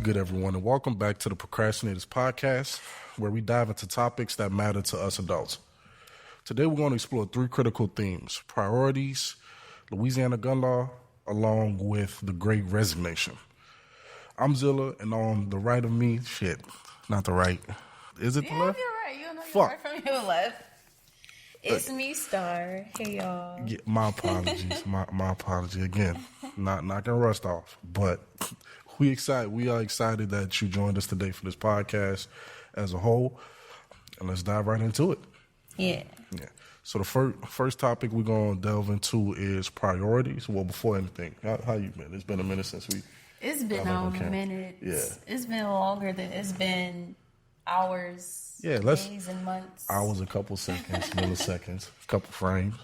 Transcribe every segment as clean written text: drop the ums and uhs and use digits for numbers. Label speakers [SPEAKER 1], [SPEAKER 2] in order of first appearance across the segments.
[SPEAKER 1] good, everyone, and welcome back to the Procrastinators podcast, where we dive into topics that matter to us adults. Today, we're going to explore three critical themes: priorities, Louisiana gun law, along with the great resignation. I'm Zilla, and on the right of me, not the right. Is it the left?
[SPEAKER 2] You're right. You know you're
[SPEAKER 1] Fuck.
[SPEAKER 2] right from your left. It's me, Star. Hey, y'all.
[SPEAKER 1] Yeah, my apologies. my apology again. Not gonna rust off, but we are excited that you joined us today for this podcast as a whole, and let's dive right into it.
[SPEAKER 2] Yeah.
[SPEAKER 1] So the first topic we're gonna delve into is priorities. Well, before anything, how you been? It's been a minute since we.
[SPEAKER 2] It's been a minute.
[SPEAKER 1] Yeah.
[SPEAKER 2] It's been longer than it's been hours.
[SPEAKER 1] Yeah,
[SPEAKER 2] days and months.
[SPEAKER 1] Hours, a couple seconds, milliseconds, couple frames.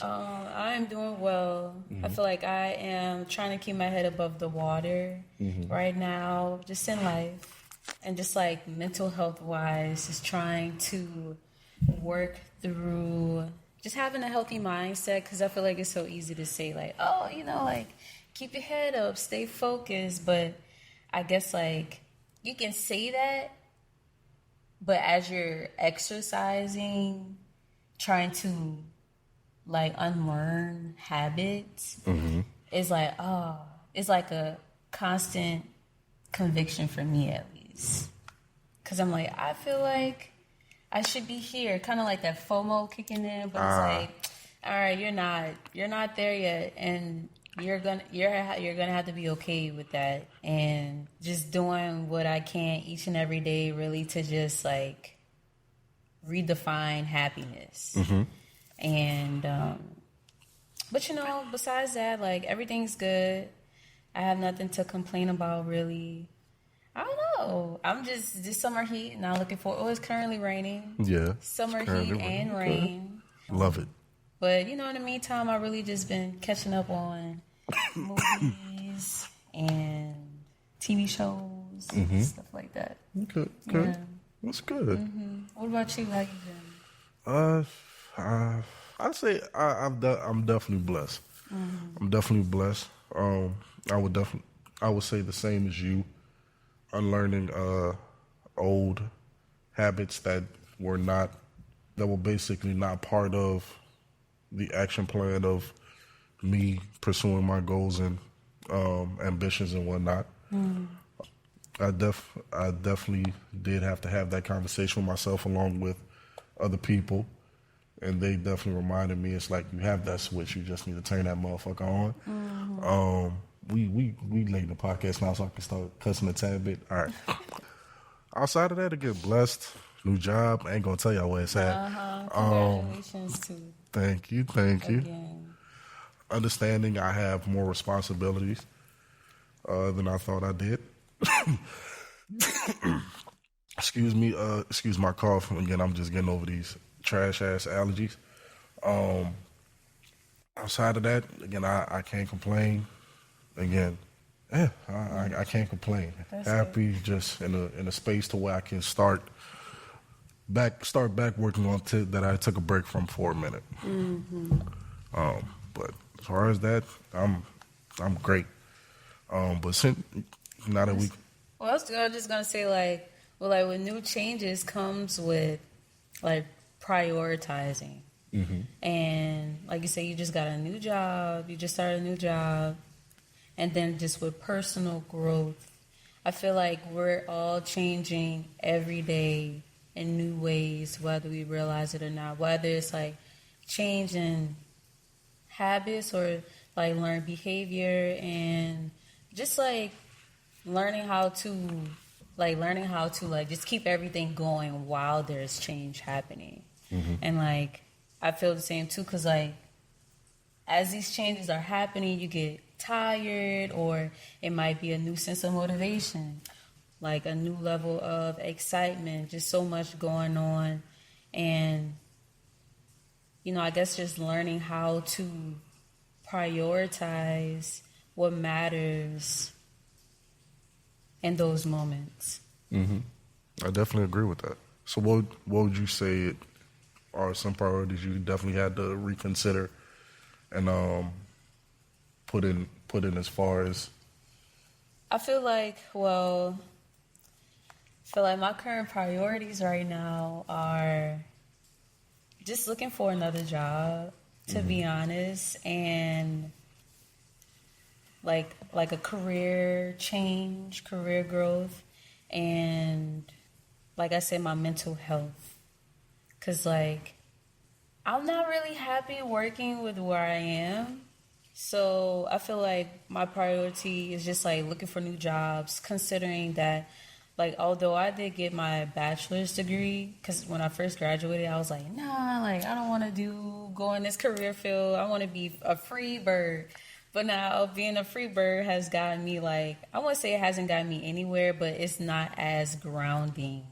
[SPEAKER 2] I am doing well. I feel like I am trying to keep my head above the water right now, just in life, and just like mental health wise, just trying to work through just having a healthy mindset, because I feel like it's so easy to say like, oh, like keep your head up, stay focused, but I guess like you can say that, but as you're exercising, trying to like unlearn habits, it's like, it's like a constant conviction for me at least. Because I'm like, I feel like I should be here. Kind of like that FOMO kicking in, but it's like, all right, you're not there yet, and you're gonna have to be okay with that, and just doing what I can each and every day, really, to just like redefine happiness. And but besides that, like everything's good. I have nothing to complain about, really. I don't know. I'm just this summer heat, now looking for. Oh, it's currently raining.
[SPEAKER 1] Yeah,
[SPEAKER 2] summer heat and rain.
[SPEAKER 1] Love it.
[SPEAKER 2] But in the meantime, I really just been catching up on movies and TV shows and stuff like that.
[SPEAKER 1] Good.
[SPEAKER 2] Yeah.
[SPEAKER 1] That's good.
[SPEAKER 2] What about you? How you been?
[SPEAKER 1] I'd say I'm definitely blessed. I'm definitely blessed. I would say the same as you. Unlearning old habits that were basically not part of the action plan of me pursuing my goals and ambitions and whatnot. I definitely did have to have that conversation with myself along with other people, and they definitely reminded me, it's like, you have that switch, you just need to turn that motherfucker on. We late in the podcast now, so I can start cussing a tad bit. All right. Outside of that, I get blessed. New job. I ain't gonna tell y'all where it's at.
[SPEAKER 2] Congratulations to.
[SPEAKER 1] Thank you.
[SPEAKER 2] Again.
[SPEAKER 1] Understanding I have more responsibilities than I thought I did. Excuse me. Excuse my cough. Again, I'm just getting over these trash ass allergies. Outside of that, again, I can't complain. Again, I can't complain.
[SPEAKER 2] That's
[SPEAKER 1] happy, good. Just in a space to where I can start back working on that I took a break from for a minute. But as far as that, I'm great. But since now that we,
[SPEAKER 2] well, I was just gonna say with new changes comes with like prioritizing, and like you say, you just got a new job, you just started a new job. And then just with personal growth, I feel like we're all changing every day in new ways, whether we realize it or not. Whether it's like changing habits or like learn behavior, and just like learning how to just keep everything going while there's change happening. And like I feel the same too, because like as these changes are happening, you get tired, or it might be a new sense of motivation, like a new level of excitement, just so much going on. And I guess just learning how to prioritize what matters in those moments.
[SPEAKER 1] I definitely agree with that. So what would you say are some priorities you definitely had to reconsider and put in as far as
[SPEAKER 2] I feel like, my current priorities right now are just looking for another job, to be honest, and like a career change, career growth, and like I said, my mental health. Cause like I'm not really happy working with where I am. So I feel like my priority is just like looking for new jobs, considering that, like, although I did get my bachelor's degree, because when I first graduated, I was like, nah, like, I don't want to go in this career field. I want to be a free bird. But now being a free bird has gotten me, like, I won't say it hasn't gotten me anywhere, but it's not as grounding.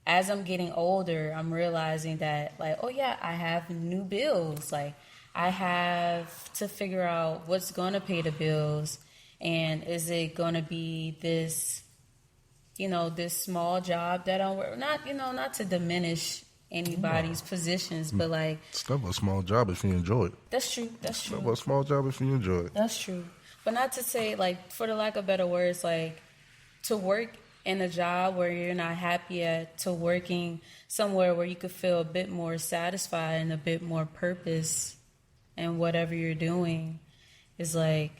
[SPEAKER 2] As I'm getting older, I'm realizing that, like, oh yeah, I have new bills. Like, I have to figure out what's going to pay the bills. And is it going to be this, this small job that I'm working? Not to diminish anybody's positions, but like...
[SPEAKER 1] It's never a small job if you enjoy it.
[SPEAKER 2] That's true. It's
[SPEAKER 1] never a small job if you enjoy it.
[SPEAKER 2] That's true. But not to say, like, for the lack of better words, like, to work in a job where you're not happy at, to working somewhere where you could feel a bit more satisfied and a bit more purpose in whatever you're doing, is like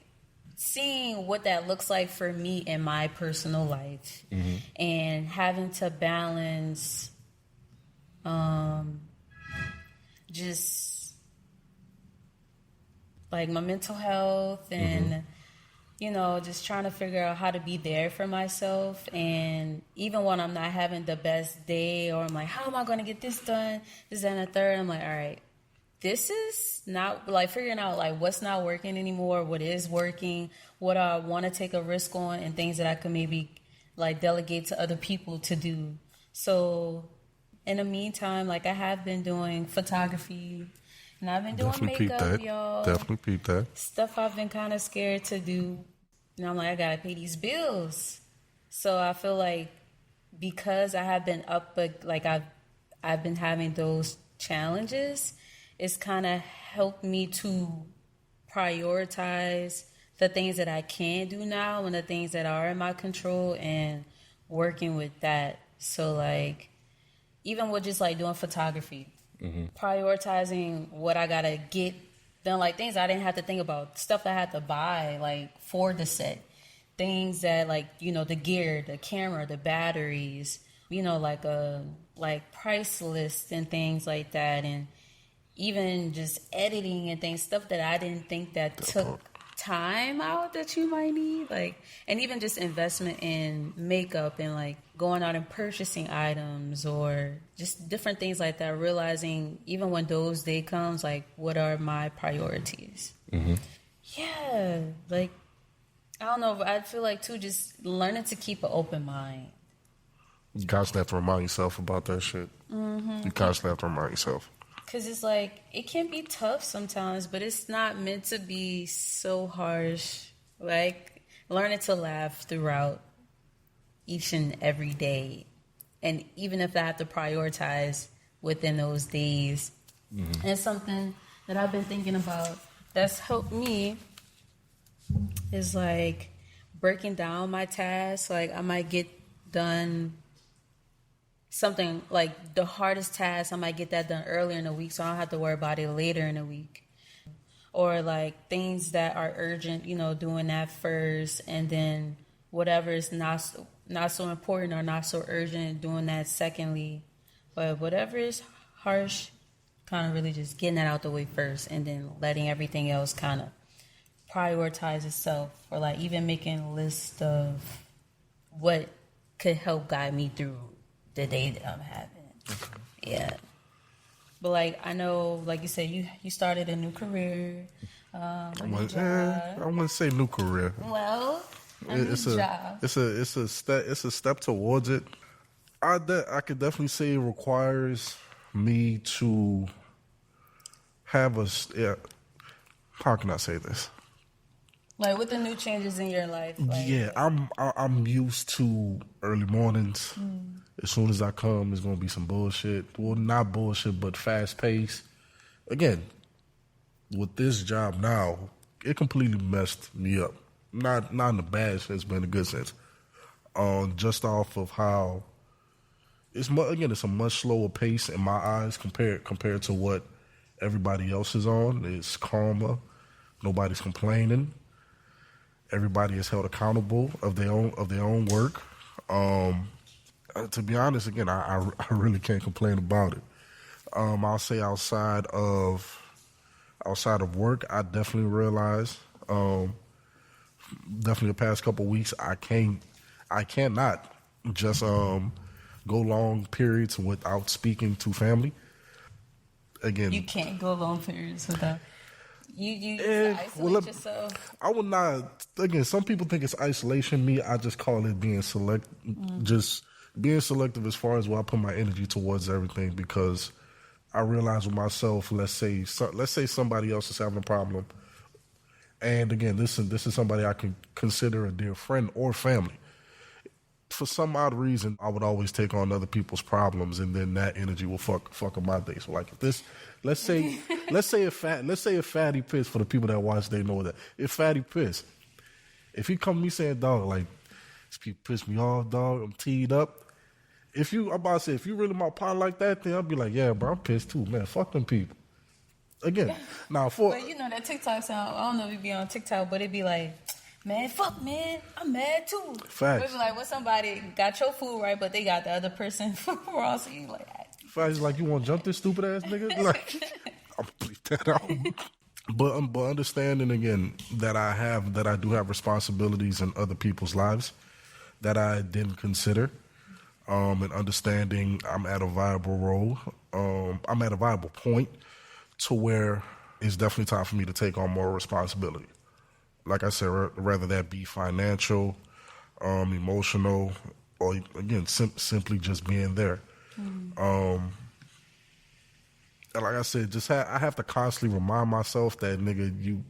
[SPEAKER 2] seeing what that looks like for me in my personal life, and having to balance just like my mental health and just trying to figure out how to be there for myself. And even when I'm not having the best day, or I'm like, how am I going to get this done, this and the third, I'm like, all right, this is not, like, figuring out, like, what's not working anymore, what is working, what I want to take a risk on, and things that I could maybe, like, delegate to other people to do. So in the meantime, like, I have been doing photography, and I've been doing makeup, y'all.
[SPEAKER 1] Definitely peep that.
[SPEAKER 2] Stuff I've been kind of scared to do. And I'm like, I got to pay these bills. So I feel like because I have been up, but like I've been having those challenges, it's kind of helped me to prioritize the things that I can do now and the things that are in my control, and working with that. So like, even with just like doing photography, prioritizing what I gotta get done, like things I didn't have to think about, stuff I had to buy like for the set, things that like, the gear, the camera, the batteries, like price lists and things like that, and even just editing and things, stuff that I didn't think that took time out that you might need, like, and even just investment in makeup and like going out and purchasing items or just different things like that, realizing even when those day comes, like, what are my priorities? Yeah, like, I don't know, I feel like too, just learning to keep an open mind.
[SPEAKER 1] You constantly have to remind yourself about that shit. You constantly have to remind yourself.
[SPEAKER 2] Because it's like, it can be tough sometimes, but it's not meant to be so harsh. Like, learning to laugh throughout each and every day. And even if I have to prioritize within those days. And something that I've been thinking about that's helped me is like breaking down my tasks. Like, I might get done something like the hardest task, I might get that done earlier in the week, so I don't have to worry about it later in the week. Or like things that are urgent, doing that first, and then whatever is not so important or not so urgent, doing that secondly. But whatever is harsh, kind of really just getting that out the way first, and then letting everything else kind of prioritize itself. Or like even making a list of what could help guide me through the day that I'm having. Yeah. But like, I know, like you said, you started a new career.
[SPEAKER 1] I wouldn't say new career.
[SPEAKER 2] Well, it's a job.
[SPEAKER 1] It's a step towards it. I could definitely say it requires me to have how can I say this?
[SPEAKER 2] Like with the new changes in your life. Like,
[SPEAKER 1] yeah, I'm used to early mornings. As soon as I come, it's gonna be some bullshit. Well, not bullshit, but fast paced. Again, with this job now, it completely messed me up. not in the bad sense, but in the good sense. Just off of how it's a much slower pace in my eyes compared to what everybody else is on. It's calmer. Nobody's complaining. Everybody is held accountable of their own work. To be honest, again, I really can't complain about it. I'll say outside of work, I definitely realize, definitely the past couple of weeks, I cannot just go long periods without speaking to family. Again,
[SPEAKER 2] you can't go long periods without. You isolate yourself.
[SPEAKER 1] I would not. Again, some people think it's isolation. Me, I just call it being just being selective as far as where I put my energy towards everything, because I realize with myself, let's say somebody else is having a problem, and again, this is somebody I can consider a dear friend or family. For some odd reason, I would always take on other people's problems, and then that energy will fuck up my day. So, like, if this, let's say if Fatty Piss, for the people that watch, they know that if Fatty Piss, if he come to me saying, dog, like, this people piss me off, dog, I'm teed up. If you really my partner like that, then I'll be like, yeah, bro, I'm pissed too, man. Fuck them people. Again, now
[SPEAKER 2] But you know that TikTok sound. I don't know if you be on TikTok, but it be like, man, fuck, man, I'm mad too.
[SPEAKER 1] Facts.
[SPEAKER 2] It be like when somebody got your food right, but they got the other person wrong, so you like.
[SPEAKER 1] Facts, like, you want to jump this stupid ass nigga? Like, I'll bleep that out. But understanding again that I do have responsibilities in other people's lives that I didn't consider. And understanding I'm at a viable role. I'm at a viable point to where it's definitely time for me to take on more responsibility. Like I said, rather that be financial, emotional, or again, simply just being there. And like I said, I have to constantly remind myself that, nigga,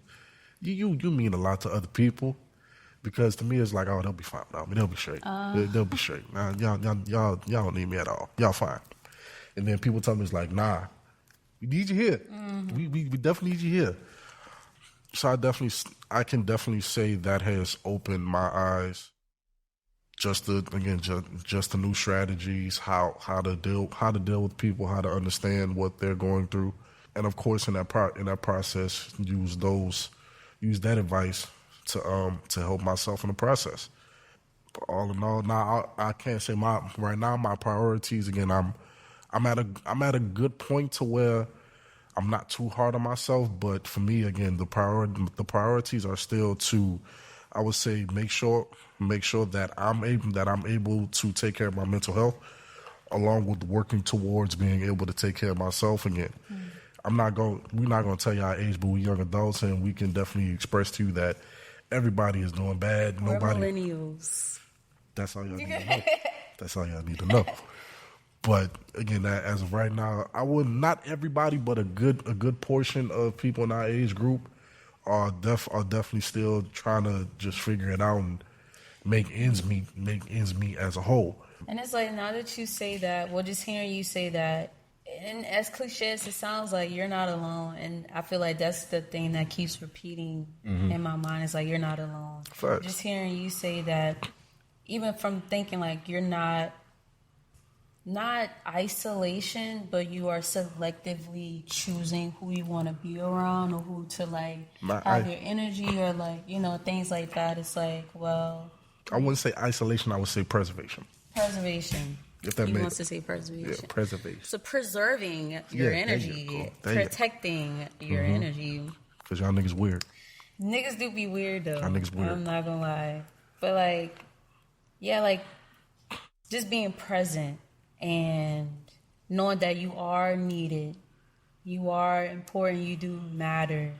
[SPEAKER 1] you mean a lot to other people. Because to me, it's like, oh, they'll be fine without me. They'll be straight. They'll be straight. Nah, y'all don't need me at all. Y'all fine. And then people tell me, it's like, nah, we need you here. We definitely need you here. So I can definitely say that has opened my eyes. Just the new strategies, how to deal with people, how to understand what they're going through, and of course in that process, use that advice to help myself in the process. But all in all, now I can't say my priorities, again, I'm at a good point to where I'm not too hard on myself, but for me, again, the priorities are still to, I would say, make sure that I'm able to take care of my mental health, along with working towards being able to take care of myself again. We're not going to tell you our age, but we're young adults, and we can definitely express to you that everybody is doing bad.
[SPEAKER 2] We're millennials.
[SPEAKER 1] That's all y'all need to know. That's all y'all need to know. But again, as of right now, not everybody, but a good portion of people in our age group are definitely still trying to just figure it out and make ends meet as a whole.
[SPEAKER 2] And it's like, now that you say that, well, just hearing you say that, and as cliche as it sounds, like, you're not alone. And I feel like that's the thing that keeps repeating in my mind. It's like, you're not alone.
[SPEAKER 1] Facts.
[SPEAKER 2] Just hearing you say that, even from thinking like you're not isolation, but you are selectively choosing who you want to be around, or who to like have your energy, or like, things like that. It's like, well,
[SPEAKER 1] I wouldn't say isolation. I would say preservation.
[SPEAKER 2] Preservation.
[SPEAKER 1] If that
[SPEAKER 2] he
[SPEAKER 1] makes
[SPEAKER 2] wants to say preservation.
[SPEAKER 1] Yeah, preservation.
[SPEAKER 2] So preserving your energy, protecting your energy.
[SPEAKER 1] Because y'all niggas weird.
[SPEAKER 2] Niggas do be weird though.
[SPEAKER 1] Y'all niggas weird.
[SPEAKER 2] I'm not gonna lie. But like, yeah, like just being present and knowing that you are needed, you are important, you do matter.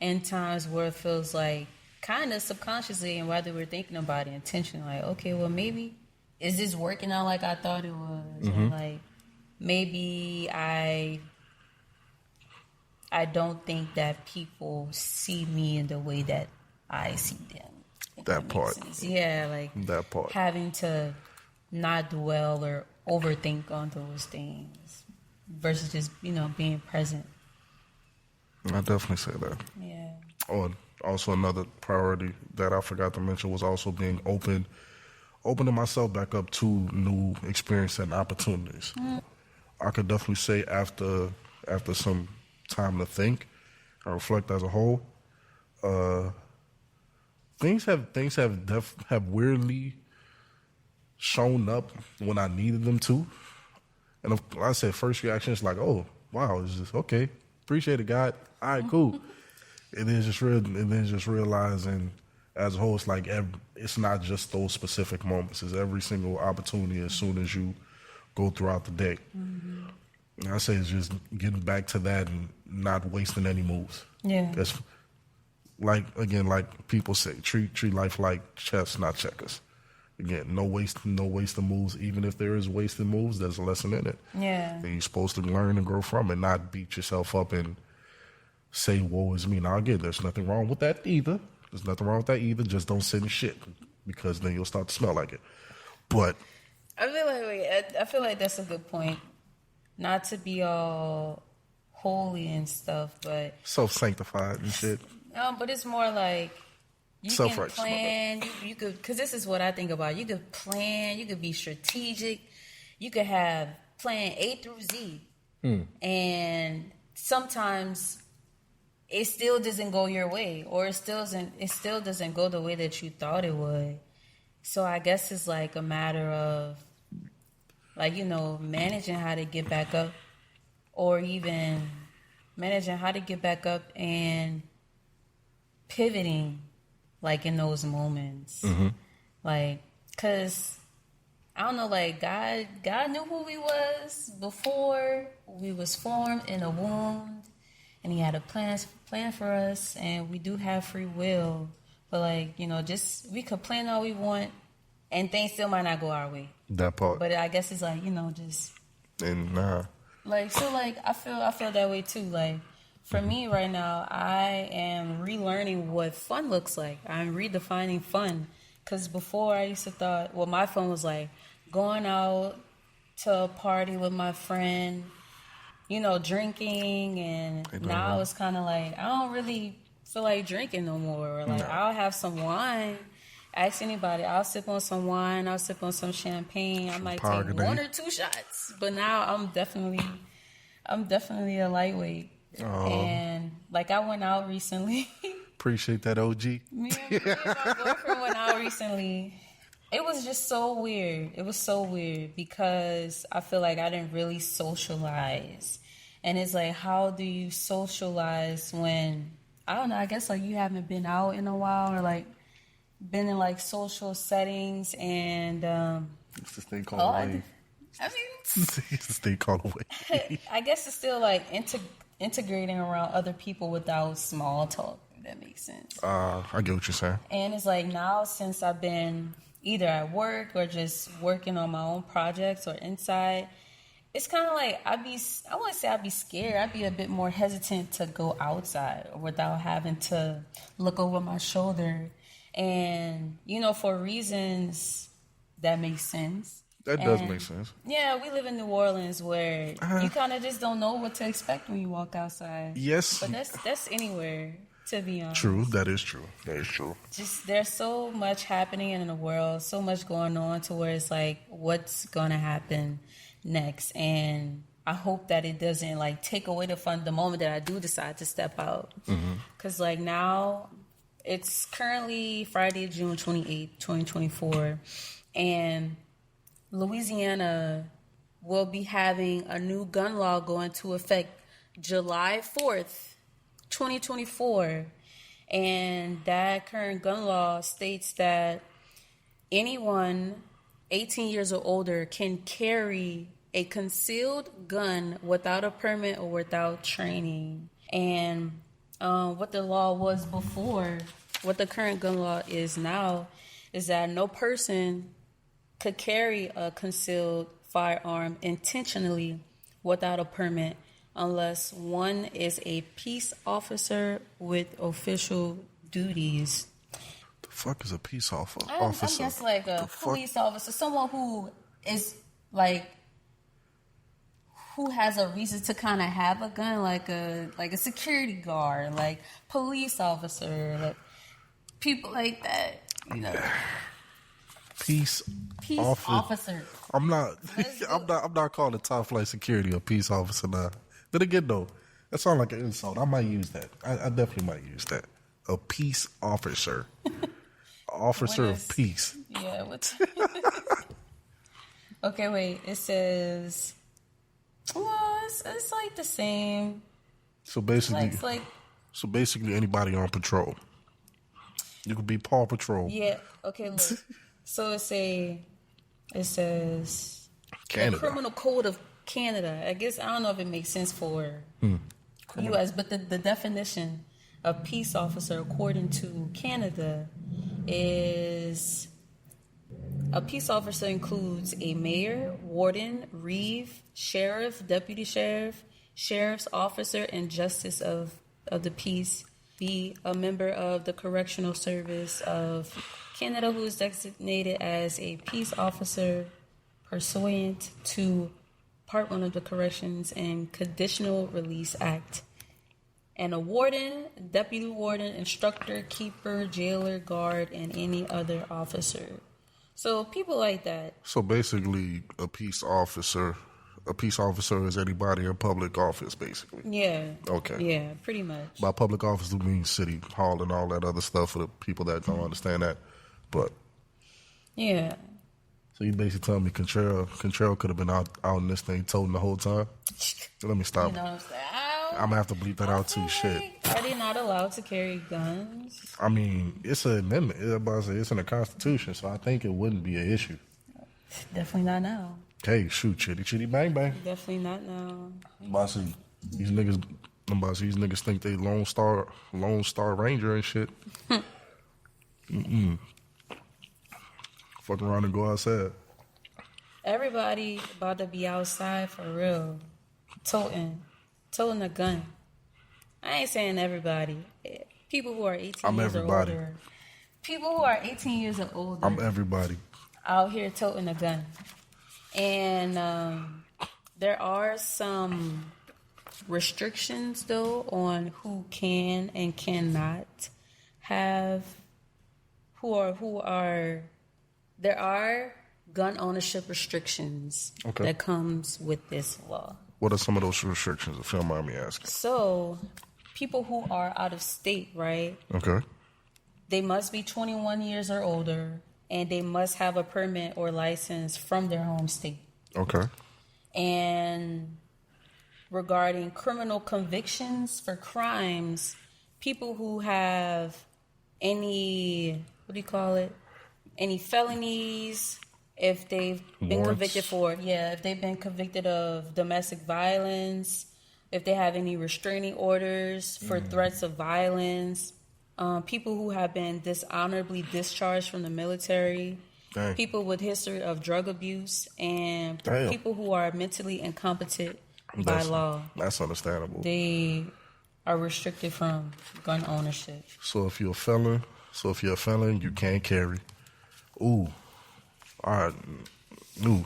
[SPEAKER 2] In times where it feels like, kind of subconsciously, and whether we're thinking about it intentionally, like, okay, well, maybe, is this working out like I thought it was? Or like, maybe I don't think that people see me in the way that I see them.
[SPEAKER 1] That part.
[SPEAKER 2] Yeah, like
[SPEAKER 1] that part.
[SPEAKER 2] Having to not dwell or overthink on those things versus just, being present.
[SPEAKER 1] I definitely say that.
[SPEAKER 2] Yeah.
[SPEAKER 1] Also, another priority that I forgot to mention was also being opening myself back up to new experience and opportunities. I could definitely say after some time to think and reflect as a whole, things have weirdly shown up when I needed them to. And like I said, first reaction is like, oh wow, it's just okay. Appreciate it, God. All right, cool. And then just realizing as a whole, it's like it's not just those specific moments. It's every single opportunity as soon as you go throughout the day. And I say it's just getting back to that and not wasting any moves.
[SPEAKER 2] Yeah.
[SPEAKER 1] That's like people say, treat life like chess, not checkers. Again, no wasted moves. Even if there is wasted moves, there's a lesson in it.
[SPEAKER 2] Yeah.
[SPEAKER 1] And you're supposed to learn and grow from it, not beat yourself up and say, woe is me. Now, again, there's nothing wrong with that either. Just don't sit in shit, because then you'll start to smell like it. But
[SPEAKER 2] I feel like that's a good point. Not to be all holy and stuff, but
[SPEAKER 1] self-sanctified and shit.
[SPEAKER 2] But it's more like you can plan. You could, because this is what I think about. You could plan. You could be strategic. You could have plan A through Z, and sometimes it still doesn't go your way, or it still doesn't go the way that you thought it would. So I guess it's like a matter of, like, managing how to get back up, or even managing how to get back up and pivoting, like, in those moments. Like, because I don't know, like, God knew who we was before we was formed in a womb, and he had a plan for us, and we do have free will. But, like, just we could plan all we want, and things still might not go our way.
[SPEAKER 1] That part.
[SPEAKER 2] But I guess it's like, just...
[SPEAKER 1] And nah.
[SPEAKER 2] Like, so, like, I feel that way, too. Like, for me right now, I am relearning what fun looks like. I'm redefining fun. Because before I used to thought, well, my fun was, like, going out to a party with my friend, drinking, and now it's kind of like, I don't really feel like drinking no more. Or like, I'll have some wine. Ask anybody. I'll sip on some wine. I'll sip on some champagne. I might take 1 or 2 shots. But now I'm definitely a lightweight. Oh. And like, I went out recently.
[SPEAKER 1] Appreciate that, OG.
[SPEAKER 2] Me and my boyfriend went out recently. It was just so weird. It was so weird because I feel like I didn't really socialize. And it's like, how do you socialize when, I don't know, I guess like you haven't been out in a while, or like been in like social settings, and
[SPEAKER 1] it's this thing called wave. It's this thing called wave.
[SPEAKER 2] I guess it's still like integrating around other people without small talk, if that makes sense.
[SPEAKER 1] I get what you're saying.
[SPEAKER 2] And it's like, now since I've been either at work or just working on my own projects or inside, it's kind of like I wouldn't say I'd be scared. I'd be a bit more hesitant to go outside without having to look over my shoulder. And, for reasons that make sense.
[SPEAKER 1] That does make sense.
[SPEAKER 2] Yeah, we live in New Orleans, where you kind of just don't know what to expect when you walk outside.
[SPEAKER 1] Yes.
[SPEAKER 2] But that's anywhere, to be honest.
[SPEAKER 1] True, that is true.
[SPEAKER 2] Just, there's so much happening in the world, so much going on, to where it's like, what's going to happen next? And I hope that it doesn't like take away the fun the moment that I do decide to step out. Because like now, it's currently Friday, June 28th, 2024, and Louisiana will be having a new gun law go into effect July 4th, 2024. And that current gun law states that anyone 18 years or older can carry a concealed gun without a permit or without training. And what the law was before, what the current gun law is now, is that no person could carry a concealed firearm intentionally without a permit unless one is a peace officer with official duties.
[SPEAKER 1] The fuck is a peace officer?
[SPEAKER 2] I guess like a police officer, someone who is like, who has a reason to kind of have a gun, like a security guard, like police officer, like people like that, you know.
[SPEAKER 1] Peace
[SPEAKER 2] officer.
[SPEAKER 1] I'm not calling the top flight security a peace officer now. Then again, though, that sounds like an insult. I might use that. I definitely might use that. A peace officer. Officer of peace.
[SPEAKER 2] Yeah. Okay, wait. It says, well, it's like the same.
[SPEAKER 1] So basically,
[SPEAKER 2] it's like
[SPEAKER 1] anybody on patrol. You could be Paw Patrol.
[SPEAKER 2] Yeah. Okay. Look. So it says
[SPEAKER 1] Canada.
[SPEAKER 2] The Criminal Code of Canada. I guess I don't know if it makes sense for U.S., but the definition of peace officer according to Canada is a peace officer includes a mayor, warden, reeve, sheriff, deputy sheriff, sheriff's officer, and justice of the peace. Be a member of the Correctional Service of Canada who is designated as a peace officer pursuant to Part 1 of the Corrections and Conditional Release Act. And a warden, deputy warden, instructor, keeper, jailer, guard, and any other officer. So people like that.
[SPEAKER 1] So basically, a peace officer is anybody in public office, basically.
[SPEAKER 2] Yeah.
[SPEAKER 1] Okay.
[SPEAKER 2] Yeah, pretty much.
[SPEAKER 1] By public office, we mean city hall and all that other stuff for the people that don't understand that. But
[SPEAKER 2] yeah.
[SPEAKER 1] So you basically telling me Contrell could have been out in this thing toting the whole time? Let me stop.
[SPEAKER 2] You know what I'm saying?
[SPEAKER 1] I'm going to have to bleep that out too. Shit.
[SPEAKER 2] Are they not allowed to carry guns?
[SPEAKER 1] I mean, it's an amendment. It's in the Constitution, so I think it wouldn't be an issue.
[SPEAKER 2] Definitely not now.
[SPEAKER 1] Hey, shoot, chitty, chitty, bang, bang.
[SPEAKER 2] Definitely not now.
[SPEAKER 1] These niggas think they Lone Star Ranger and shit. Fuck around and go outside.
[SPEAKER 2] Everybody about to be outside for real. Toting a gun. I ain't saying everybody. People who are 18 years or older. People who are 18 years or older.
[SPEAKER 1] I'm everybody.
[SPEAKER 2] Out here toting a gun. And there are some restrictions, though, on who can and cannot have. There are gun ownership restrictions that comes with this law.
[SPEAKER 1] What are some of those restrictions, if you don't mind me asking?
[SPEAKER 2] So, people who are out of state, right?
[SPEAKER 1] Okay.
[SPEAKER 2] They must be 21 years or older, and they must have a permit or license from their home state.
[SPEAKER 1] Okay.
[SPEAKER 2] And regarding criminal convictions for crimes, people who have any felonies, if they've been convicted of domestic violence, if they have any restraining orders for threats of violence, people who have been dishonorably discharged from the military, people with history of drug abuse, and people who are mentally incompetent by law.
[SPEAKER 1] That's understandable.
[SPEAKER 2] They are restricted from gun ownership.
[SPEAKER 1] So if you're a felon, you can't carry. Ooh. All right. Ooh.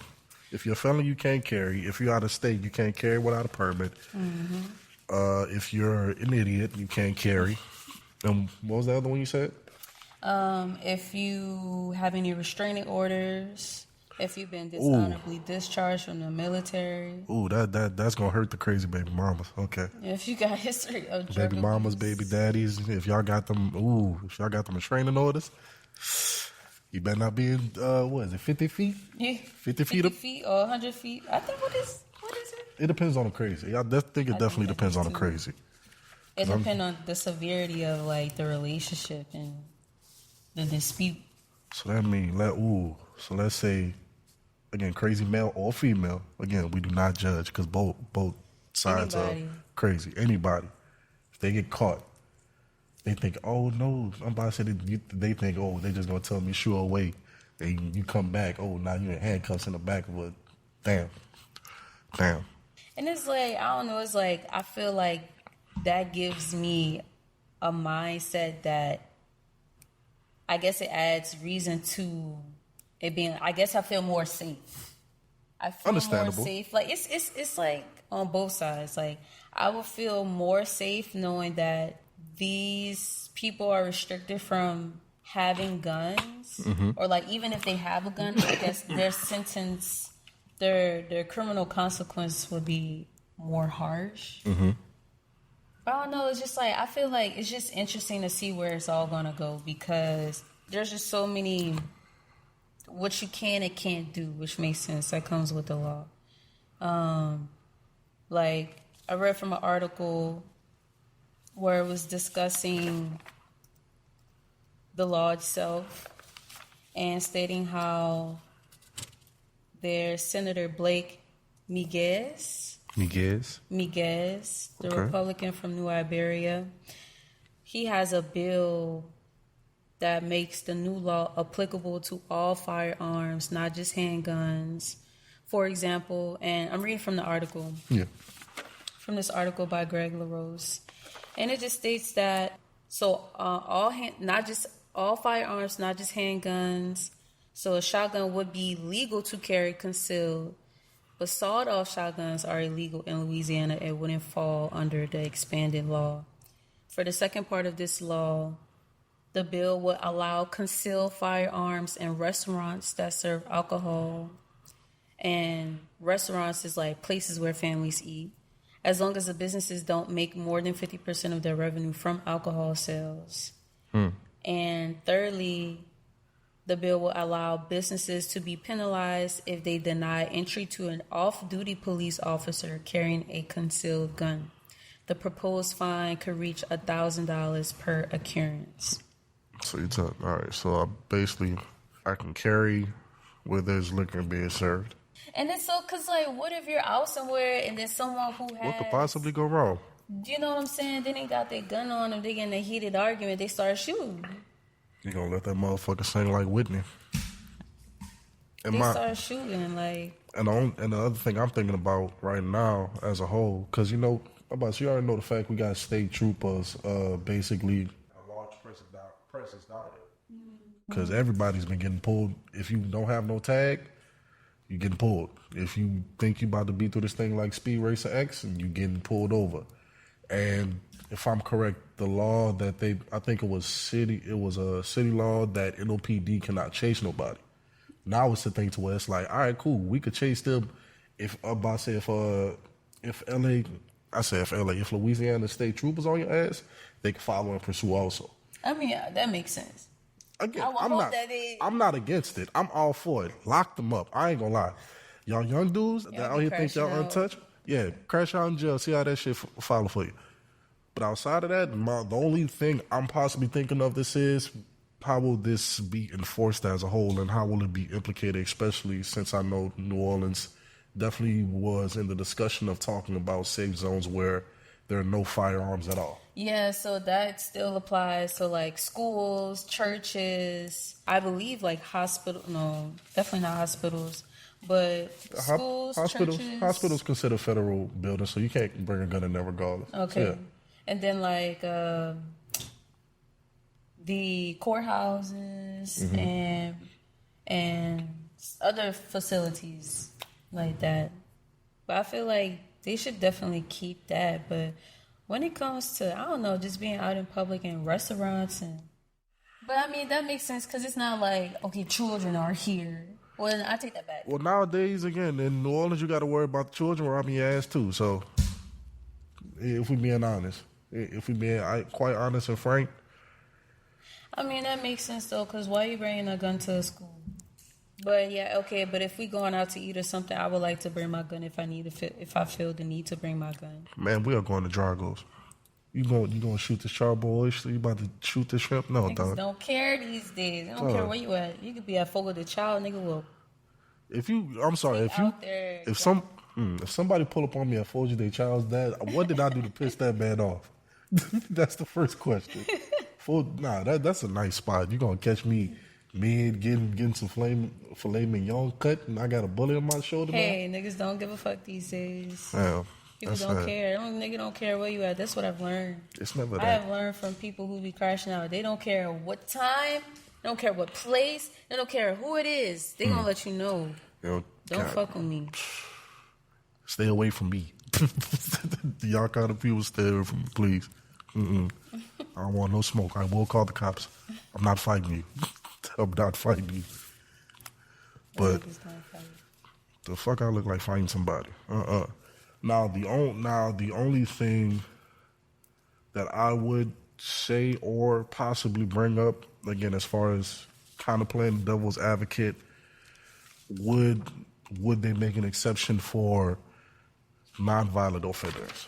[SPEAKER 1] If you're a felon, you can't carry. If you're out of state, you can't carry without a permit. Mm-hmm. If you're an idiot, you can't carry. What was the other one you said?
[SPEAKER 2] If you have any restraining orders, if you've been dishonorably discharged from the military.
[SPEAKER 1] Ooh, that's gonna hurt the crazy baby mamas. Okay.
[SPEAKER 2] If you got history of drug
[SPEAKER 1] baby mamas,
[SPEAKER 2] abuse.
[SPEAKER 1] baby daddies, if y'all got them restraining orders, you better not be in 50 feet?
[SPEAKER 2] Yeah.
[SPEAKER 1] 50 feet?
[SPEAKER 2] 50 feet or 100 feet. I think what is it?
[SPEAKER 1] It depends on the crazy. I think it definitely depends on the crazy.
[SPEAKER 2] It depends on the severity of like the relationship and the dispute.
[SPEAKER 1] So that means so let's say again, crazy male or female. Again, we do not judge because both sides are crazy. Anybody, if they get caught, they think, oh no, I'm about to say they think, oh, they just gonna tell me shoo away. And you come back, oh, now you're in handcuffs in the back of a damn.
[SPEAKER 2] And it's like, I don't know, it's like I feel like that gives me a mindset that I guess it adds reason to it being, I guess I feel more safe. I feel more safe. Like it's like on both sides. Like I would feel more safe knowing that these people are restricted from having guns, or like even if they have a gun, I guess their sentence, their criminal consequence would be more harsh. But I don't know, it's just like, I feel like it's just interesting to see where it's all gonna go, because there's just so many what you can and can't do, which makes sense. That comes with the law. Like, I read from an article where it was discussing the law itself and stating how there's Senator Blake Miguez, the Republican from New Iberia. He has a bill that makes the new law applicable to all firearms, not just handguns. For example, and I'm reading from the article.
[SPEAKER 1] Yeah.
[SPEAKER 2] From this article by Greg LaRose. And it just states that, so all firearms, not just handguns. So a shotgun would be legal to carry concealed, but sawed-off shotguns are illegal in Louisiana and wouldn't fall under the expanded law. For the second part of this law, the bill would allow concealed firearms in restaurants that serve alcohol. And restaurants is like places where families eat, as long as the businesses don't make more than 50% of their revenue from alcohol sales. And thirdly, the bill will allow businesses to be penalized if they deny entry to an off-duty police officer carrying a concealed gun. The proposed fine could reach $1,000 per occurrence.
[SPEAKER 1] So you tell, all right, so basically I can carry where there's liquor being served.
[SPEAKER 2] And it's so, because, like, what if you're out somewhere and there's someone who has...
[SPEAKER 1] What could possibly go wrong?
[SPEAKER 2] You know what I'm saying? Then they got their gun on them, they get in a heated argument, they start shooting.
[SPEAKER 1] You gonna let that motherfucker sing like Whitney?
[SPEAKER 2] They start shooting, like...
[SPEAKER 1] And the other thing I'm thinking about right now as a whole, because, you know, you already know the fact we got state troopers basically... A large presence down there. Because everybody's been getting pulled. If you don't have no tag... you're getting pulled. If you think you're about to be through this thing like Speed Racer X, and you're getting pulled over. And if I'm correct, the law that I think it was a city law that NOPD cannot chase nobody. Now it's the thing to where it's like, all right, cool, we could chase them if Louisiana state troopers on your ass, they can follow and pursue also.
[SPEAKER 2] I mean, that makes sense.
[SPEAKER 1] Again, I'm not against it. I'm all for it. Lock them up. I ain't gonna lie. Y'all young dudes that out here think y'all untouched, yeah, crash out in jail. See how that shit follow for you. But outside of that, the only thing I'm possibly thinking of this is, how will this be enforced as a whole, and how will it be implicated, especially since I know New Orleans definitely was in the discussion of talking about safe zones where there are no firearms at all.
[SPEAKER 2] Yeah, so that still applies to like schools, churches, I believe like definitely not hospitals, but schools, churches.
[SPEAKER 1] Hospitals consider federal buildings, so you can't bring a gun in there regardless.
[SPEAKER 2] Okay.
[SPEAKER 1] Yeah.
[SPEAKER 2] And then like the courthouses and other facilities like that. But I feel like they should definitely keep that. But when it comes to, I don't know, just being out in public and restaurants but I mean, that makes sense because it's not like, okay, children are here. Well, I take that back.
[SPEAKER 1] Well, nowadays, again, in New Orleans, you got to worry about the children robbing your ass too. So, if we're being honest, quite honest and frank.
[SPEAKER 2] I mean, that makes sense though, because why are you bringing a gun to a school? But yeah, okay. But if we going out to eat or something, I would like to bring my gun if I feel the need to bring my gun. Man,
[SPEAKER 1] we are going to Dragos. You gonna shoot the charbroil? You about to shoot the shrimp? No,
[SPEAKER 2] niggas
[SPEAKER 1] dog.
[SPEAKER 2] Don't care these days. They don't care where you at. You could be at Fogo de Chao, nigga. Will.
[SPEAKER 1] If somebody pull up on me at Fogo de Chao's, what did I do to piss that man off? That's the first question. That's a nice spot. You gonna catch me getting some filet mignon cut, and I got a bullet on my shoulder.
[SPEAKER 2] Hey, niggas don't give a fuck these days.
[SPEAKER 1] Yeah,
[SPEAKER 2] people don't care. Nigga don't care where you at. That's what I've learned.
[SPEAKER 1] It's never that.
[SPEAKER 2] I have learned from people who be crashing out. They don't care what time. They don't care what place. They don't care who it is. They gonna let you know. Don't fuck with me.
[SPEAKER 1] Stay away from me. Y'all kind of people stay away from me, please. I don't want no smoke. I will call the cops. I'm not fighting you. I'm not fighting you. But the fuck I look like fighting somebody. Now the only thing that I would say or possibly bring up, again, as far as kind of playing the devil's advocate, would they make an exception for nonviolent offenders?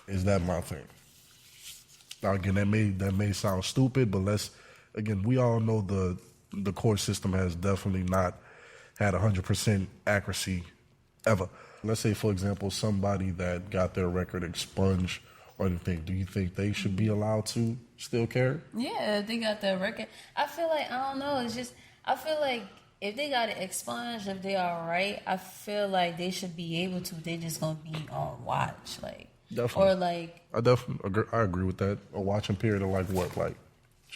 [SPEAKER 1] Is that my thing? Now again, that may sound stupid, but we all know the court system has definitely not had 100% accuracy ever. Let's say, for example, somebody that got their record expunged or anything, do you think they should be allowed to still carry?
[SPEAKER 2] Yeah, they got their record. I feel like, I don't know, I feel like if they got it expunged, if they are right, I feel like they should be able to. They just gonna be on watch, like,
[SPEAKER 1] definitely.
[SPEAKER 2] Or like,
[SPEAKER 1] I agree with that. A watching period of like what, like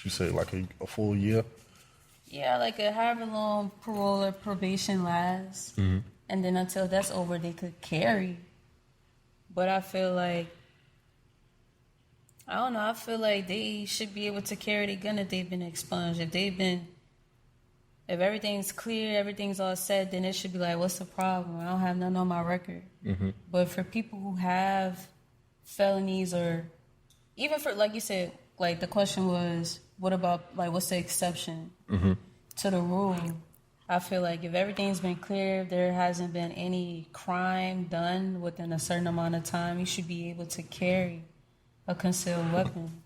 [SPEAKER 1] you say, like a full year.
[SPEAKER 2] Yeah, like a however long parole or probation lasts, and then until that's over, they could carry. But I feel like, I don't know. I feel like they should be able to carry the gun if they've been expunged. If everything's clear, everything's all set, then it should be like, what's the problem? I don't have nothing on my record. But for people who have felonies, or even for, like you said, like the question was, what about, like, what's the exception to the rule? I feel like if everything's been clear, there hasn't been any crime done within a certain amount of time, you should be able to carry a concealed weapon.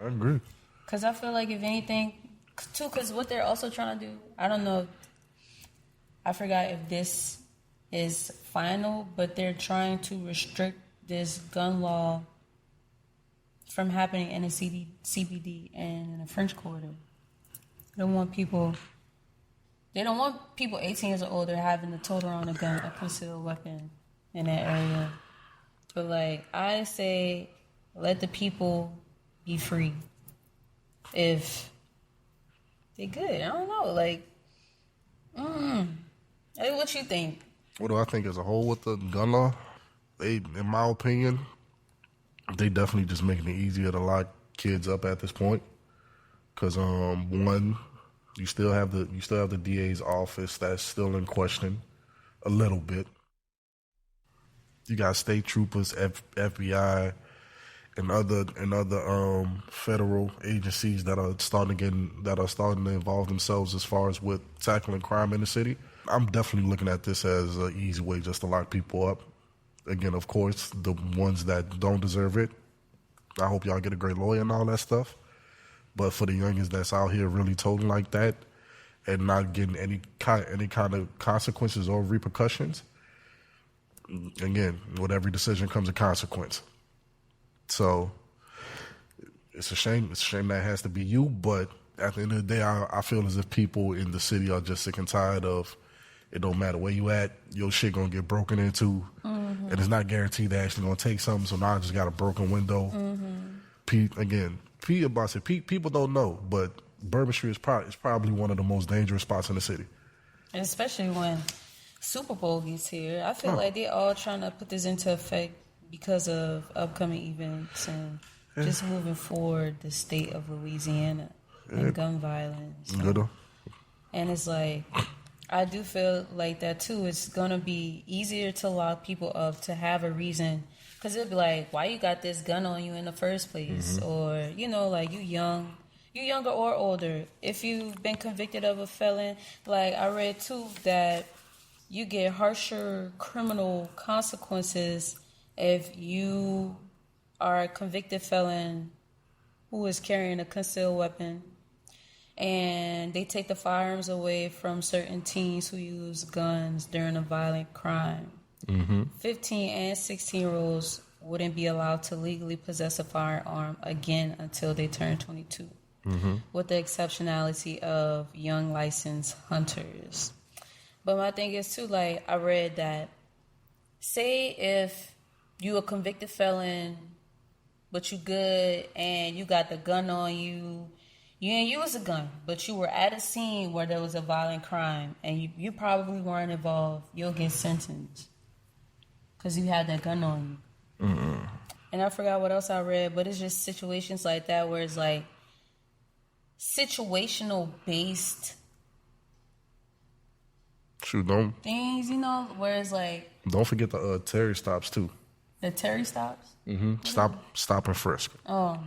[SPEAKER 1] I agree.
[SPEAKER 2] Because I feel like if anything, too, because what they're also trying to do, I don't know, I forgot if this is final, but they're trying to restrict this gun law from happening in a CBD and in a French Quarter. They don't want people 18 years or older having to tote around a concealed weapon in that area. But like, I say, let the people be free. If they good, I don't know. Like, hey, what you think?
[SPEAKER 1] What do I think as a whole with the gun law? They, in my opinion, they definitely just making it easier to lock kids up at this point. Because one, you still have the DA's office that's still in question a little bit. You got state troopers, FBI, and other federal agencies that are starting to involve themselves as far as with tackling crime in the city. I'm definitely looking at this as an easy way just to lock people up. Again, of course, the ones that don't deserve it, I hope y'all get a great lawyer and all that stuff. But for the youngins that's out here really toting like that and not getting any kind of consequences or repercussions, again, with every decision comes a consequence. So it's a shame. It's a shame that has to be you. But at the end of the day, I feel as if people in the city are just sick and tired of, it don't matter where you at, your shit gonna get broken into, and it's not guaranteed they're actually gonna take something. So now I just got a broken window. People don't know, but Bourbon Street is probably one of the most dangerous spots in the city.
[SPEAKER 2] And especially when Super Bowl gets here, I feel like they're all trying to put this into effect because of upcoming events and just moving forward the state of Louisiana and gun violence. And it's like, I do feel like that too. It's going to be easier to lock people up to have a reason. Because it'll be like, why you got this gun on you in the first place? Or, like, you younger or older. If you've been convicted of a felon, like I read too that you get harsher criminal consequences if you are a convicted felon who is carrying a concealed weapon, and they take the firearms away from certain teens who use guns during a violent crime. 15 and 16-year-olds wouldn't be allowed to legally possess a firearm again until they turn 22, with the exceptionality of young licensed hunters. But my thing is too, like, I read that, say if you a convicted felon, but you good and you got the gun on you, you didn't use a gun, but you were at a scene where there was a violent crime and you probably weren't involved, you'll get sentenced because you had that gun on you. And I forgot what else I read, but it's just situations like that where it's like situational based things, where it's like.
[SPEAKER 1] Don't forget the Terry stops too.
[SPEAKER 2] The Terry stops?
[SPEAKER 1] Mm-hmm. Stop and frisk.
[SPEAKER 2] Oh.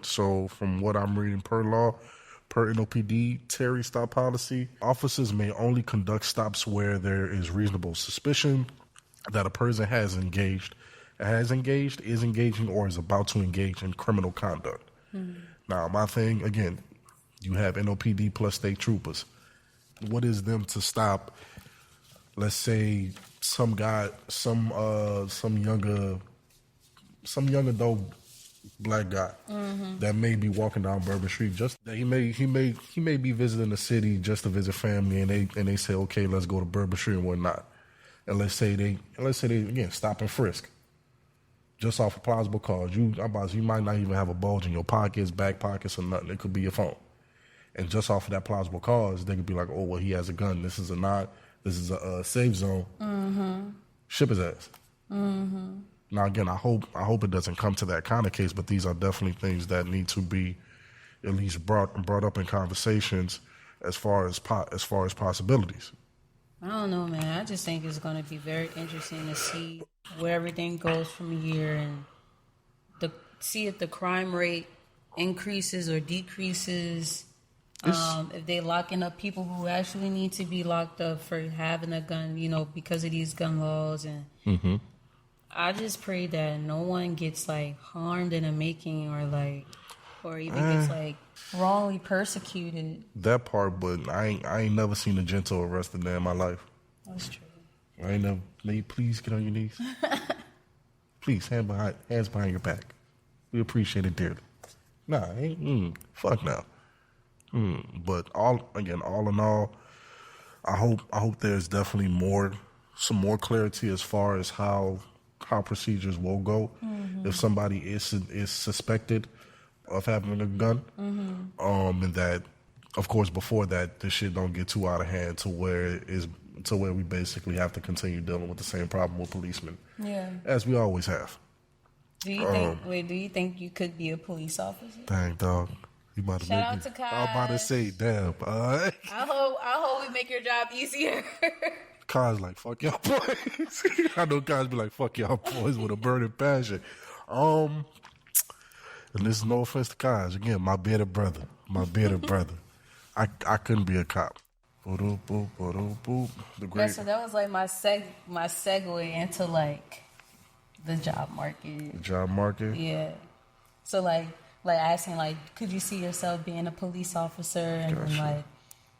[SPEAKER 1] So from what I'm reading per NOPD Terry stop policy, officers may only conduct stops where there is reasonable suspicion that a person is engaging, or is about to engage in criminal conduct. Now, my thing, again, you have NOPD plus state troopers. What is them to stop, let's say, some young adult black guy that may be walking down Bourbon Street, just that he may be visiting the city just to visit family, and they say, okay, let's go to Bourbon Street and whatnot. And let's say they again stop and frisk just off of plausible cause. You might not even have a bulge in your pockets, back pockets, or nothing. It could be your phone. And just off of that plausible cause, they could be like, oh, well, he has a gun. This is a safe zone. Ship his ass. Now, again, I hope it doesn't come to that kind of case, but these are definitely things that need to be at least brought up in conversations as far as possibilities.
[SPEAKER 2] I don't know, man. I just think it's going to be very interesting to see where everything goes from here, and see if the crime rate increases or decreases. If they locking up people who actually need to be locked up for having a gun, because of these gun laws. And I just pray that no one gets harmed in the making, or even gets wrongly persecuted.
[SPEAKER 1] That part, but I ain't never seen a gentle arrest in there in my life.
[SPEAKER 2] That's true.
[SPEAKER 1] I ain't never. Please get on your knees. Please, hands behind your back. We appreciate it dearly. Nah, fuck no. But all in all, I hope there's definitely some more clarity as far as how procedures will go if somebody is suspected of having a gun, and that, of course, before that, this shit don't get too out of hand to where we basically have to continue dealing with the same problem with policemen, as we always have.
[SPEAKER 2] Do you think you could be a police officer?
[SPEAKER 1] Dang, dog. You about to
[SPEAKER 2] Shout out to Kai.
[SPEAKER 1] I'm about to say, damn.
[SPEAKER 2] I hope we make your job easier.
[SPEAKER 1] Kai's like, fuck y'all boys. I know Kai's be like, fuck y'all boys with a burning passion. And this is no offense to Kai's. Again, my bearded brother. I couldn't be a cop. Boop, boop, boop, boop. The great.
[SPEAKER 2] Yeah, so that was my segue into the job market.
[SPEAKER 1] The job market?
[SPEAKER 2] Yeah. So asking could you see yourself being a police officer, and
[SPEAKER 1] gotcha.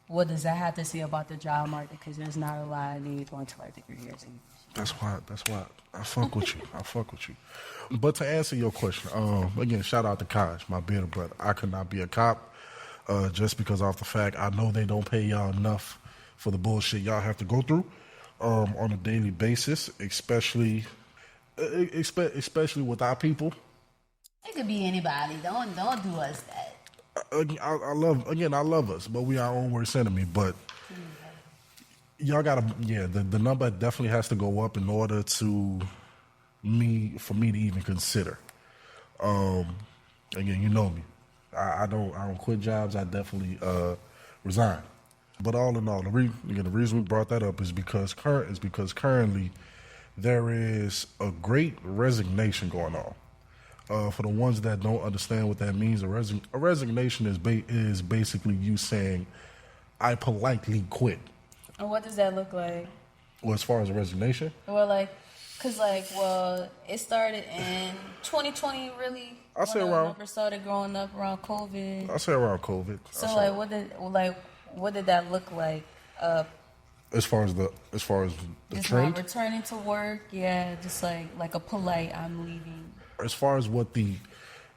[SPEAKER 2] What does that have to say about the job market? Because there's not a lot of need going to the careers.
[SPEAKER 1] That's why I fuck with you. But to answer your question, again, shout out to Kaj, my bearded brother. I could not be a cop, just because off the fact I know they don't pay y'all enough for the bullshit y'all have to go through on a daily basis, especially with our people.
[SPEAKER 2] It could be anybody. Don't do us that.
[SPEAKER 1] I love us, but we our own worst enemy. But y'all gotta, the number definitely has to go up in order for me to even consider. Again, you know me. I don't quit jobs. I definitely resign. But all in all, the reason we brought that up is because currently there is a great resignation going on. For the ones that don't understand what that means, a resignation is basically you saying, I politely quit.
[SPEAKER 2] And what does that look like?
[SPEAKER 1] Well, as far as a resignation?
[SPEAKER 2] Well, it started in 2020, really.
[SPEAKER 1] I say around.
[SPEAKER 2] Numbers started growing up around COVID.
[SPEAKER 1] I say around COVID.
[SPEAKER 2] So, what did that look like?
[SPEAKER 1] As far as the
[SPEAKER 2] just
[SPEAKER 1] trend?
[SPEAKER 2] Returning to work, just like a polite, I'm leaving.
[SPEAKER 1] As far as what the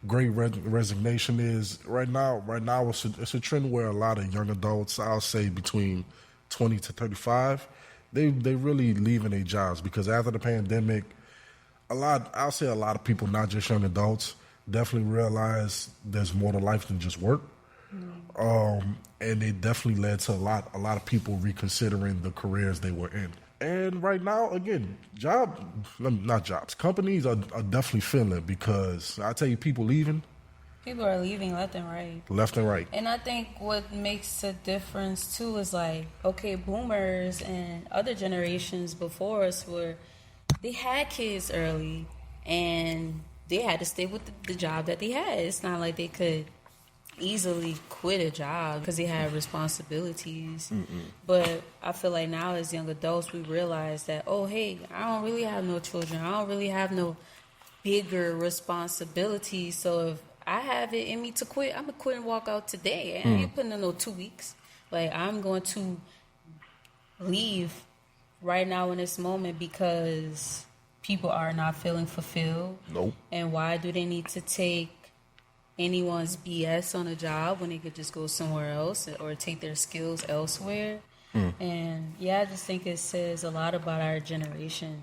[SPEAKER 1] great resignation is, right now it's a trend where a lot of young adults, I'll say between 20 to 35, they really leaving their jobs because after the pandemic, a lot of people, not just young adults, definitely realize there's more to life than just work. And it definitely led to a lot of people reconsidering the careers they were in. And right now, again, not jobs, companies are definitely feeling it because I tell you, people leaving.
[SPEAKER 2] People are leaving left and right.
[SPEAKER 1] Left and right.
[SPEAKER 2] And I think what makes a difference too is like, okay, boomers and other generations before us they had kids early and they had to stay with the job that they had. It's not like they could easily quit a job because they had responsibilities. But I feel like now as young adults, we realize that, oh, hey, I don't really have no children. I don't really have no bigger responsibilities. So if I have it in me to quit, I'm going to quit and walk out today. I ain't putting in no 2 weeks. Like, I'm going to leave right now in this moment because people are not feeling fulfilled.
[SPEAKER 1] Nope.
[SPEAKER 2] And why do they need to take anyone's BS on a job when they could just go somewhere else or take their skills elsewhere? And yeah, I just think it says a lot about our generation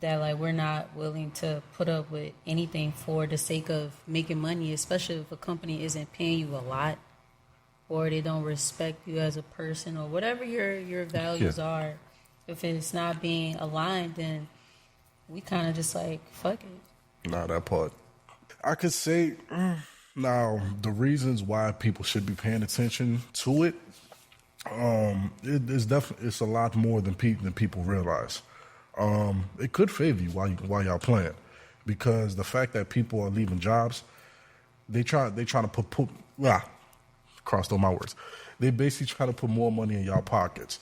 [SPEAKER 2] that like we're not willing to put up with anything for the sake of making money, especially if a company isn't paying you a lot or they don't respect you as a person or whatever your values are. If it's not being aligned, then we kind of just like, fuck it.
[SPEAKER 1] Nah, that part. I could say, now, the reasons why people should be paying attention to it, it's a lot more than people realize. It could favor you while y'all playing, because the fact that people are leaving jobs, they try to put crossed on my words. They basically try to put more money in y'all pockets.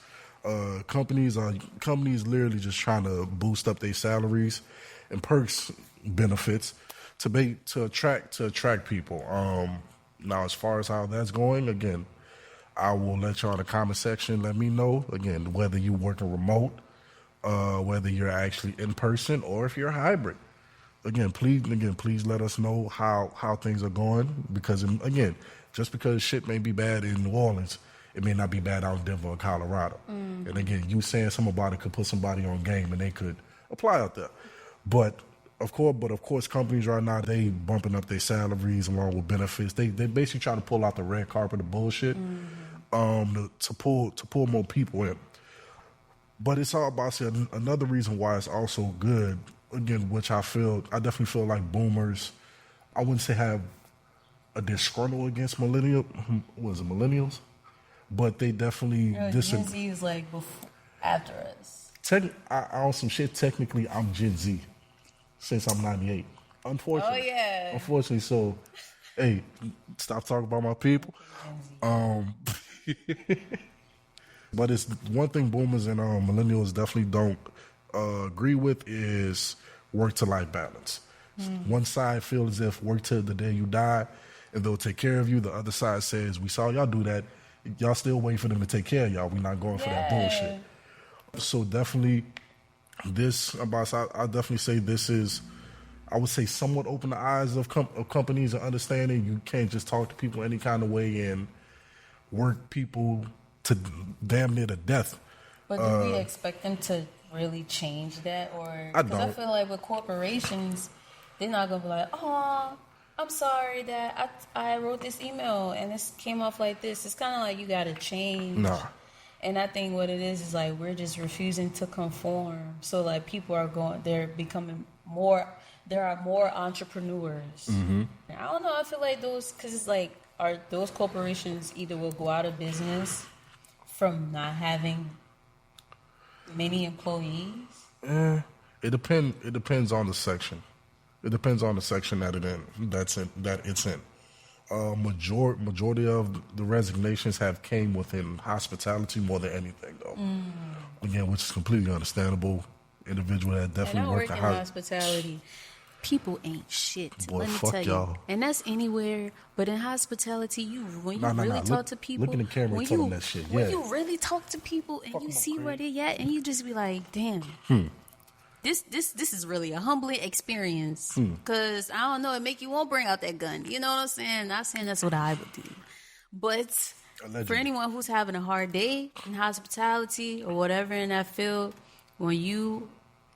[SPEAKER 1] Companies literally just trying to boost up their salaries and perks benefits to attract people. Now, as far as how that's going, again, I will let y'all in the comment section. Let me know again whether you working remote, whether you're actually in person, or if you're hybrid. Again, please let us know how things are going, because again, just because shit may be bad in New Orleans, it may not be bad out in Denver or Colorado. And again, you saying something about it could put somebody on game and they could apply out there. But of course, companies right now, they bumping up their salaries along with benefits. They basically trying to pull out the red carpet of bullshit to pull more people in. But it's all about another reason why it's also good. Again, which I definitely feel like boomers, I wouldn't say have a disgruntled against millennials, but they definitely
[SPEAKER 2] Gen Z is like after us.
[SPEAKER 1] On some shit, technically, I'm Gen Z since I'm 98. Unfortunately.
[SPEAKER 2] Oh, yeah.
[SPEAKER 1] Unfortunately, so, hey, stop talking about my people. But it's one thing boomers and millennials definitely don't agree with is work-to-life balance. One side feels as if work till the day you die, and they'll take care of you. The other side says, we saw y'all do that. Y'all still waiting for them to take care of y'all. We're not going for that bullshit. So definitely, I definitely say this is, I would say, somewhat open the eyes of companies and understanding you can't just talk to people any kind of way and work people to damn near to death.
[SPEAKER 2] But do we expect them to really change that? Or because I feel like with corporations, they're not going to be like, oh, I'm sorry that I wrote this email and this came off like this. It's kind of like you got to change.
[SPEAKER 1] Nah.
[SPEAKER 2] And I think what it is like we're just refusing to conform. So like people are they're becoming more, there are more entrepreneurs. I don't know, I feel like because it's like, those corporations either will go out of business from not having many employees?
[SPEAKER 1] It depends on the section. It depends on the section that it's in. Majority of the resignations have came within hospitality more than anything, though. Again, which is completely understandable. Individual that definitely work in
[SPEAKER 2] hospitality. People ain't shit.
[SPEAKER 1] Boy,
[SPEAKER 2] let me
[SPEAKER 1] fuck
[SPEAKER 2] tell
[SPEAKER 1] y'all.
[SPEAKER 2] You. And that's anywhere, but in hospitality, when you really talk to people,
[SPEAKER 1] look in the camera and tell them that shit.
[SPEAKER 2] When you really talk to people and you see where they at, and you just be like, damn. This is really a humbling experience, because I don't know, it make you won't bring out that gun. You know what I'm saying? Not saying that's what I would do, but allegedly, for anyone who's having a hard day in hospitality or whatever in that field, when you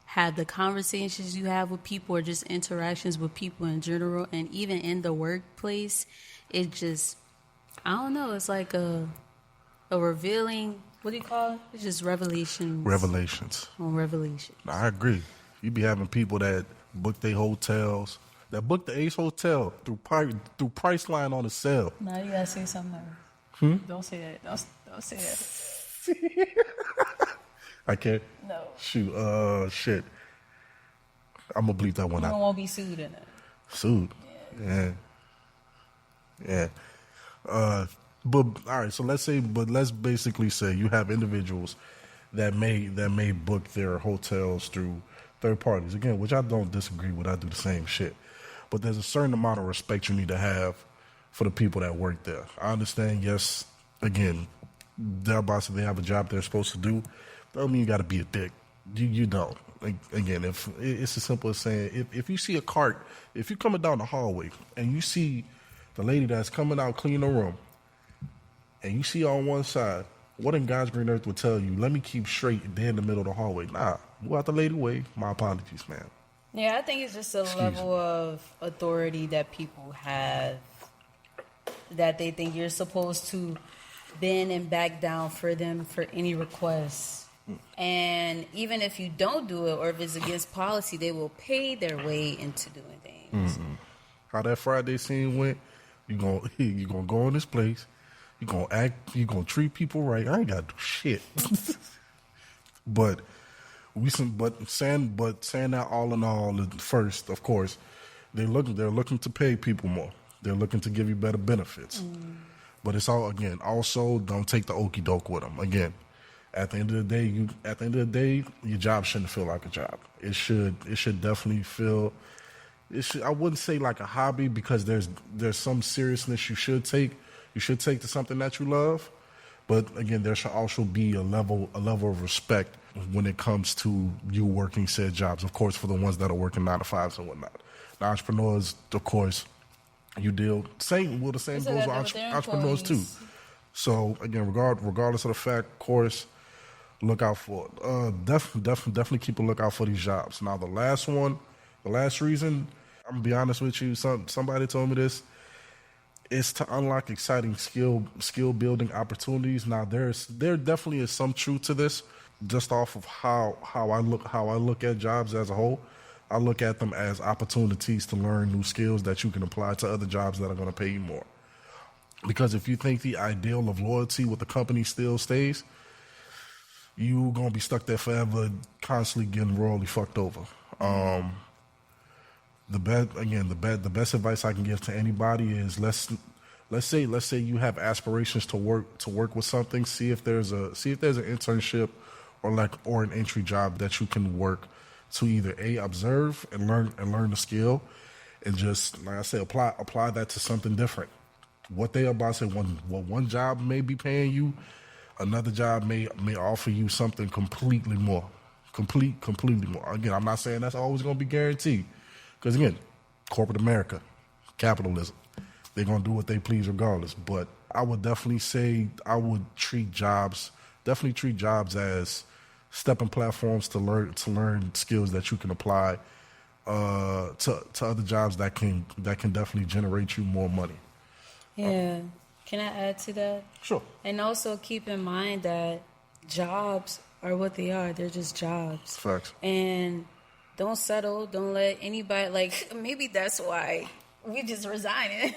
[SPEAKER 2] have the conversations you have with people or just interactions with people in general, and even in the workplace, it just, I don't know, it's like a revealing What do you call it? It's just revelations.
[SPEAKER 1] Revelations.
[SPEAKER 2] On Revelation.
[SPEAKER 1] I agree. You be having people that book their hotels, that book the Ace Hotel through Priceline on the sale.
[SPEAKER 2] Now you gotta say something else. Don't say that. Don't say that.
[SPEAKER 1] I can't.
[SPEAKER 2] No.
[SPEAKER 1] Shoot. Shit. I'm gonna bleep that one out.
[SPEAKER 2] You won't be sued in it.
[SPEAKER 1] Sued. Yeah. But all right. So let's basically say you have individuals that may book their hotels through third parties. Again, which I don't disagree with. I do the same shit. But there's a certain amount of respect you need to have for the people that work there. I understand. Yes. Again, their boss, they have a job they're supposed to do. Don't mean you got to be a dick. You don't. Like, again, if it's as simple as saying, if you see a cart, if you're coming down the hallway and you see the lady that's coming out cleaning the room, and you see her on one side, what in God's green earth would tell you, let me keep straight dead in the middle of the hallway? Nah, go out the lady way. My apologies, man.
[SPEAKER 2] Yeah, I think it's just a level of authority that people have that they think you're supposed to bend and back down for them for any requests. And even if you don't do it or if it's against policy, they will pay their way into doing things.
[SPEAKER 1] Mm-hmm. How that Friday scene went, you gonna go in this place, you gonna act, you gonna treat people right. I ain't gotta do shit. But saying that all in all, first, of course, they're looking to pay people more. They're looking to give you better benefits. But it's all, again, also don't take the okie doke with them. Again, at the end of the day, your job shouldn't feel like a job. It should definitely feel. I wouldn't say like a hobby, because there's some seriousness you should take. You should take to something that you love. But again, there should also be a level of respect when it comes to you working said jobs. Of course, for the ones that are working 9-to-5s and whatnot. The entrepreneurs, of course, you deal the same goes with entrepreneurs too. So again, regardless of the fact, of course, look out for it. Definitely keep a lookout for these jobs. Now, the last reason, I'm gonna be honest with you. Somebody told me this. It's to unlock exciting skill building opportunities. Now, there definitely is some truth to this. Just off of how I look at jobs as a whole, I look at them as opportunities to learn new skills that you can apply to other jobs that are going to pay you more. Because if you think the ideal of loyalty with the company still stays, you're going to be stuck there forever, constantly getting royally fucked over. The best advice I can give to anybody is let's say you have aspirations to work with something. See if there's an internship or an entry job that you can work to either observe and learn the skill, and just, like I say, apply that to something different. What they about to say, one job may be paying you, another job may offer you something completely more. Completely more. Again, I'm not saying that's always going to be guaranteed, because again, corporate America, capitalism, they're going to do what they please regardless. But I would definitely say I would treat jobs as stepping platforms to learn skills that you can apply to other jobs that can definitely generate you more money.
[SPEAKER 2] Yeah. Can I add to that?
[SPEAKER 1] Sure.
[SPEAKER 2] And also keep in mind that jobs are what they are. They're just jobs.
[SPEAKER 1] Facts.
[SPEAKER 2] And don't settle. Don't let anybody, like, maybe that's why we just resigning.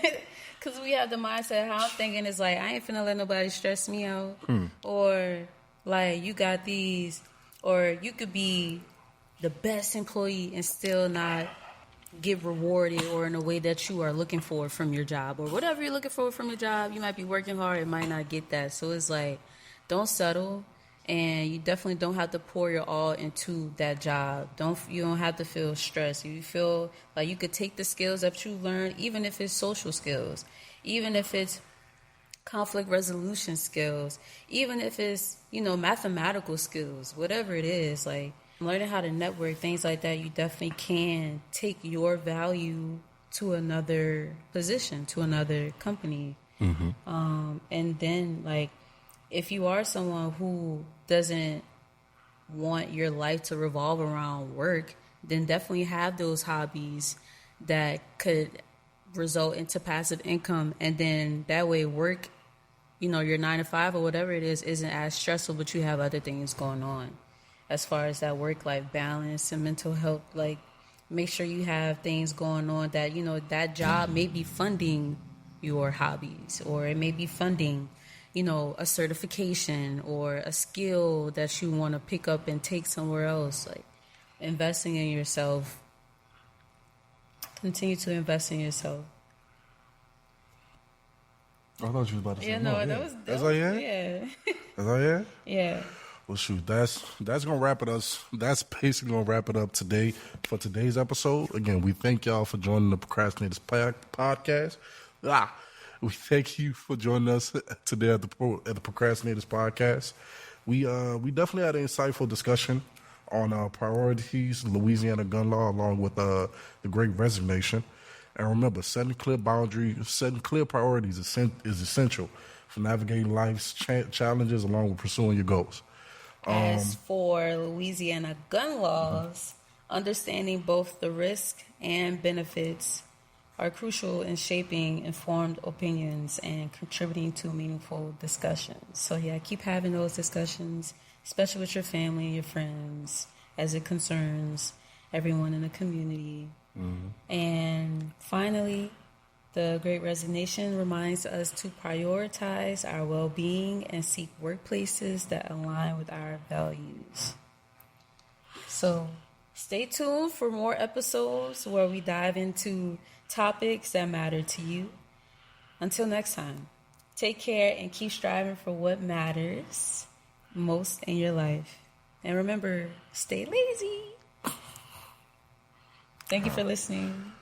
[SPEAKER 2] Because we have the mindset, how I'm thinking is like, I ain't finna let nobody stress me out. Or, like, you got these, or you could be the best employee and still not get rewarded or in a way that you are looking for from your job, or whatever you're looking for from your job. You might be working hard and might not get that. So it's like, don't settle, and you definitely don't have to pour your all into that job. You don't have to feel stressed. You feel like you could take the skills that you learned, even if it's social skills, even if it's conflict resolution skills, even if it's, mathematical skills, whatever it is, like learning how to network, things like that. You definitely can take your value to another position, to another company. And then, like, if you are someone who doesn't want your life to revolve around work, then definitely have those hobbies that could result into passive income. And then that way work, your 9 to 5 or whatever it is isn't as stressful, but you have other things going on as far as that work-life balance and mental health. Like, make sure you have things going on that, that job may be funding your hobbies, or it may be funding, a certification or a skill that you want to pick up and take somewhere else. Like, investing in yourself. Continue to invest in yourself.
[SPEAKER 1] I thought you was about to say
[SPEAKER 2] Yeah,
[SPEAKER 1] no.
[SPEAKER 2] that was
[SPEAKER 1] That's all you had?
[SPEAKER 2] Yeah.
[SPEAKER 1] That's all you had?
[SPEAKER 2] Yeah.
[SPEAKER 1] Well, shoot, that's gonna wrap it up. That's basically gonna wrap it up today for today's episode. Again, we thank y'all for joining the Procrastinators podcast. We thank you for joining us today at the Procrastinators podcast. We definitely had an insightful discussion on priorities, Louisiana gun law, along with the Great Resignation. And remember, setting clear boundaries, setting clear priorities is essential for navigating life's challenges along with pursuing your goals.
[SPEAKER 2] As for Louisiana gun laws, understanding both the risk and benefits are crucial in shaping informed opinions and contributing to meaningful discussions. So yeah, keep having those discussions, especially with your family and your friends, as it concerns everyone in the community. And finally, the Great Resignation reminds us to prioritize our well-being and seek workplaces that align with our values. So stay tuned for more episodes where we dive into topics that matter to you. Until next time, take care and keep striving for what matters most in your life. And remember, stay lazy. Thank you for listening.